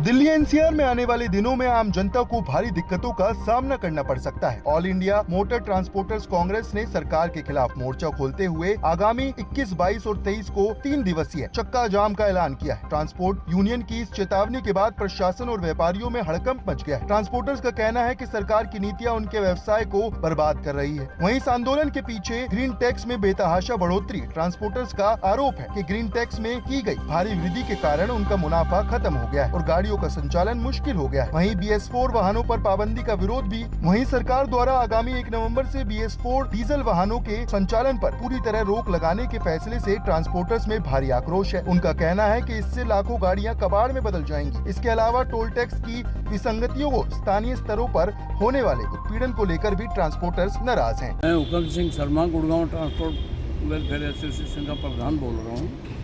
Delhi NCR में आने वाले दिनों में आम जनता को भारी दिक्कतों का सामना करना पड़ सकता है। All India motor transporters Congress ने सरकार के खिलाफ मोर्चा खोलते हुए आगामी 21, 22 और 23 को 3 दिवसीय चक्का जाम का ऐलान किया है। ट्रांसपोर्ट यूनियन की इस चेतावनी के बाद प्रशासन और व्यापारियों में हड़कंप मच गया है। ट्रांसपोर्टर्स का कहना है कि सरकार की नीतियां उनके व्यवसाय को बर्बाद कर रही है। वहीं इस आंदोलन के पीछे ग्रीन टैक्स में बेतहाशा बढ़ोतरी। ट्रांसपोर्टर्स का आरोप है कि ग्रीन टैक्स में की गई भारी वृद्धि के कारण उनका मुनाफा खत्म हो गया है और गाड़ियों का संचालन मुश्किल हो गया है। वहीं BS4 वाहनों पर पाबंदी का विरोध भी। वहीं सरकार द्वारा आगामी 1 नवंबर से BS4 डीजल वाहनों के संचालन पर पूरी तरह रोक लगाने के फैसले से ट्रांसपोर्टर्स में भारी आक्रोश है। उनका कहना है कि इससे लाखों गाड़ियां कबाड़ में बदल जाएंगी। इसके अलावा टोल टैक्स की विसंगतियों को स्थानीय स्तरों पर होने वाले उत्पीड़न को लेकर भी ट्रांसपोर्टर्स नाराज हैं। मैं हुकम Singh Sharma Gurgaon transport welfare association का प्रधान बोल रहा हूँ।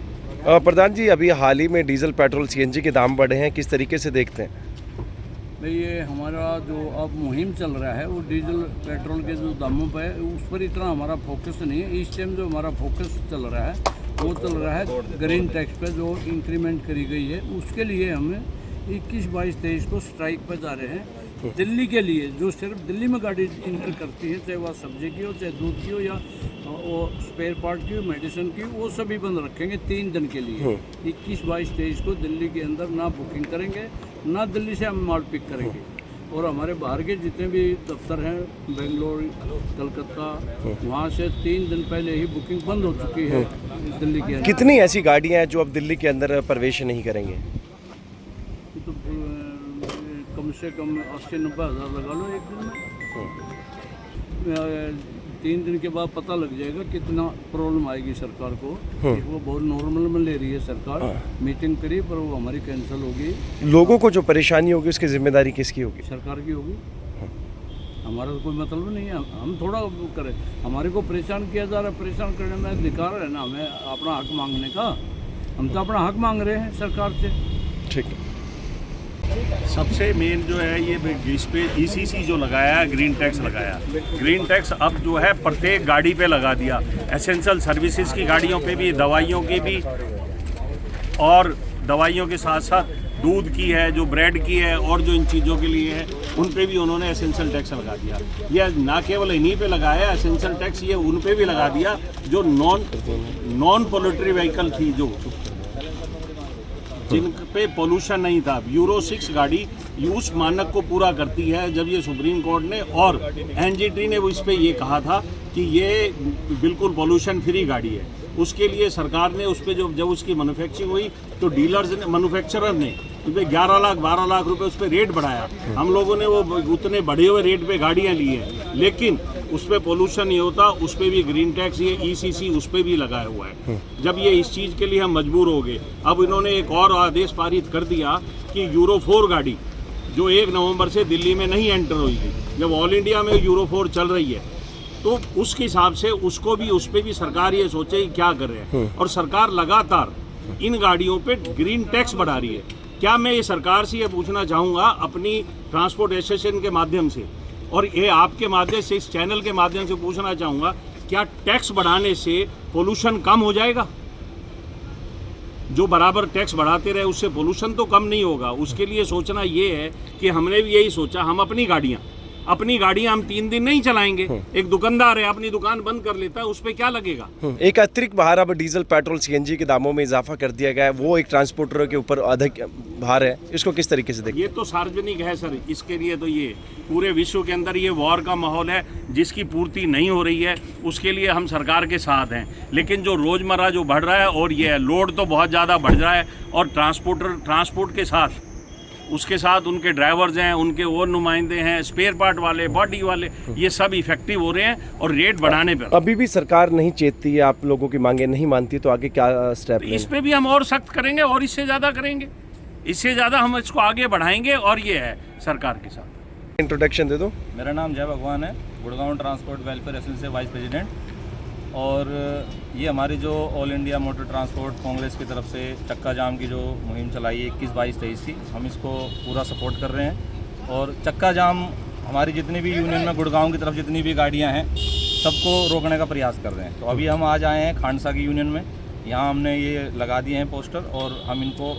प्रधान जी, अभी हाल ही में डीजल पेट्रोल CNG के दाम बढ़े हैं, किस तरीके से देखते हैं? भाई ये हमारा जो अब मुहिम चल रहा है वो डीजल पेट्रोल के जो दामों पे उस पर इतना हमारा फोकस नहीं है। इस टाइम जो हमारा फोकस चल रहा है वो चल रहा है ग्रीन टैक्स पे जो इंक्रीमेंट करी गई है उसके लिए हम 21, 22, 23 को स्ट्राइक पर जा रहे हैं। दिल्ली के लिए जो सिर्फ दिल्ली में गाड़ी इंटर करती है, चाहे वह सब्जी की हो, चाहे दूध की हो या वो स्पेयर पार्ट की हो, मेडिसिन की, वो सभी बंद रखेंगे 3 दिन के लिए। 21, 22, 23 को दिल्ली के अंदर ना बुकिंग करेंगे, ना दिल्ली से हम माल पिक करेंगे। और हमारे बाहर के जितने भी दफ्तर हैं, बेंगलोर, कलकत्ता, वहाँ से 3 दिन पहले ही बुकिंग बंद हो चुकी है दिल्ली के अंदर। कितनी ऐसी गाड़ियाँ हैं जो अब दिल्ली के अंदर प्रवेश नहीं करेंगे? तो कम से कम 80-90 हज़ार लगा लो एक दिन में। 3 दिन के बाद पता लग जाएगा कितना प्रॉब्लम आएगी सरकार को। वो बहुत नॉर्मल में ले रही है सरकार। मीटिंग करी पर वो हमारी कैंसिल होगी। लोगों को जो परेशानी होगी उसकी जिम्मेदारी किसकी होगी? सरकार की होगी। हमारा तो कोई मतलब नहीं है, हम थोड़ा करें। हमारे को परेशान किया जा रहा है, परेशान करने में अधिकार है ना हमें अपना हक मांगने का। हम तो अपना हक मांग रहे हैं सरकार से। ठीक है। सबसे मेन जो है ये इस पे ECC जो लगाया है, ग्रीन टैक्स लगाया। ग्रीन टैक्स अब जो है प्रत्येक गाड़ी पे लगा दिया। एसेंशियल सर्विसेज की गाड़ियों पे भी, दवाइयों की भी, और दवाइयों के साथ साथ दूध की है, जो ब्रेड की है और जो इन चीज़ों के लिए है उन पे भी उन्होंने एसेंशियल टैक्स लगा दिया। यह ना केवल इन्हीं पे लगाया एसेंशियल टैक्स, ये उन पे भी लगा दिया जो नॉन पोल्यूटरी व्हीकल थी, जो जिन पे पोल्यूशन नहीं था। यूरो 6 गाड़ी उस मानक को पूरा करती है। जब ये सुप्रीम कोर्ट ने और NGT ने इस पे ये कहा था कि ये बिल्कुल पोल्यूशन फ्री गाड़ी है, उसके लिए सरकार ने उस पर जब उसकी मैन्युफैक्चरिंग हुई तो डीलर्स ने, मैन्युफैक्चरर ने उस पर 11 लाख 12 लाख रुपए उस पर रेट बढ़ाया। हम लोगों ने वो उतने बढ़े हुए रेट पे गाड़ियाँ ली हैं, लेकिन उस पर पोल्यूशन नहीं होता। उस पर भी ग्रीन टैक्स, ये ECC उस पर भी लगाया हुआ है। जब ये इस चीज़ के लिए हम मजबूर हो गए, अब इन्होंने एक और आदेश पारित कर दिया कि यूरो 4 गाड़ी जो 1 नवंबर से दिल्ली में नहीं एंटर होगी, जब ऑल इंडिया में यूरो 4 चल रही है तो उसके हिसाब से उसको भी, उस पर भी सरकार ये सोचे क्या कर रहे हैं। और सरकार लगातार इन गाड़ियों पे ग्रीन टैक्स बढ़ा रही है। क्या मैं ये सरकार से ये पूछना चाहूँगा अपनी ट्रांसपोर्ट एसोसिएशन के माध्यम से, और ये आपके माध्यम से, इस चैनल के माध्यम से पूछना चाहूँगा, क्या टैक्स बढ़ाने से पोल्यूशन कम हो जाएगा? जो बराबर टैक्स बढ़ाते रहे उससे पोल्यूशन तो कम नहीं होगा। उसके लिए सोचना ये है कि हमने भी यही सोचा, हम अपनी गाड़ियाँ हम 3 दिन नहीं चलाएंगे। एक दुकानदार है अपनी दुकान बंद कर लेता है, उस पर क्या लगेगा? एक अतिरिक्त भार अब डीजल पेट्रोल CNG के दामों में इजाफा कर दिया गया है, वो एक ट्रांसपोर्टरों के ऊपर अधिक भार है, इसको किस तरीके से देखते हैं? ये तो सार्वजनिक है सर, इसके लिए तो ये पूरे विश्व के अंदर ये वॉर का माहौल है, जिसकी पूर्ति नहीं हो रही है, उसके लिए हम सरकार के साथ हैं। लेकिन जो रोज़मर्रा जो बढ़ रहा है, और ये लोड तो बहुत ज़्यादा बढ़ रहा है, और ट्रांसपोर्ट के साथ उसके साथ उनके ड्राइवर्स हैं, उनके और नुमाइंदे हैं, स्पेयर पार्ट वाले, बॉडी वाले, ये सब इफेक्टिव हो रहे हैं। और रेट बढ़ाने पर अभी भी सरकार नहीं चेतती है, आप लोगों की मांगे नहीं मानती, तो आगे क्या स्टेप? इस पे भी हम और सख्त करेंगे और इससे ज़्यादा करेंगे, इससे ज़्यादा हम इसको आगे बढ़ाएंगे। और ये है सरकार के साथ। इंट्रोडक्शन दे दो। मेरा नाम जय भगवान है, गुड़गांव ट्रांसपोर्ट वेलफेयर एसोसिएशन से वाइस प्रेसिडेंट। और ये हमारी जो all India motor transport Congress की तरफ से चक्का जाम की जो मुहिम चलाई है 21, 22, 23 की, हम इसको पूरा सपोर्ट कर रहे हैं। और चक्का जाम हमारी जितनी भी यूनियन में गुड़गांव की तरफ जितनी भी गाड़ियां हैं सबको रोकने का प्रयास कर रहे हैं। तो अभी हम आज आए हैं खांडसा की यूनियन में, यहाँ हमने ये लगा दिए हैं पोस्टर, और हम इनको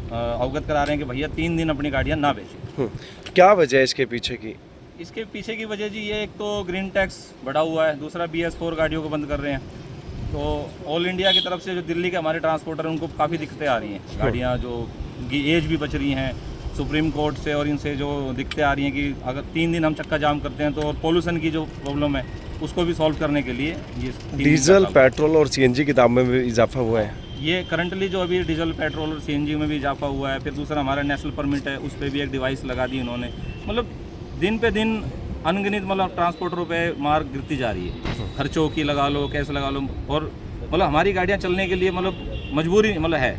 अवगत करा रहे हैं कि भैया 3 दिन अपनी गाड़ियाँ ना बेचें। क्या वजह है इसके पीछे की? इसके पीछे की वजह जी ये, एक तो ग्रीन टैक्स बढ़ा हुआ है, दूसरा BS4 गाड़ियों को बंद कर रहे हैं। तो ऑल इंडिया की तरफ से जो दिल्ली के हमारे ट्रांसपोर्टर हैं उनको काफ़ी दिक्कतें आ रही हैं। गाड़ियाँ जो की एज भी बच रही हैं, सुप्रीम कोर्ट से और इनसे जो दिक्कतें आ रही हैं कि अगर 3 दिन हम चक्का जाम करते हैं तो पोल्यूशन की जो प्रॉब्लम है उसको भी सॉल्व करने के लिए ये 3 दिन डीजल, का पेट्रोल और सीएनजी के दाम में भी इजाफा हुआ है। ये करंटली जो अभी डीजल, पेट्रोल और CNG में भी इजाफा हुआ है। फिर दूसरा हमारा नेशनल परमिट है, उस पर भी एक डिवाइस लगा दी इन्होंने। मतलब दिन पे दिन अनगिनत मतलब ट्रांसपोर्टरों पे मार गिरती जा रही है। खर्चों की लगा लो, कैसे लगा लो, और मतलब हमारी गाड़ियाँ चलने के लिए मतलब मजबूरी मतलब है।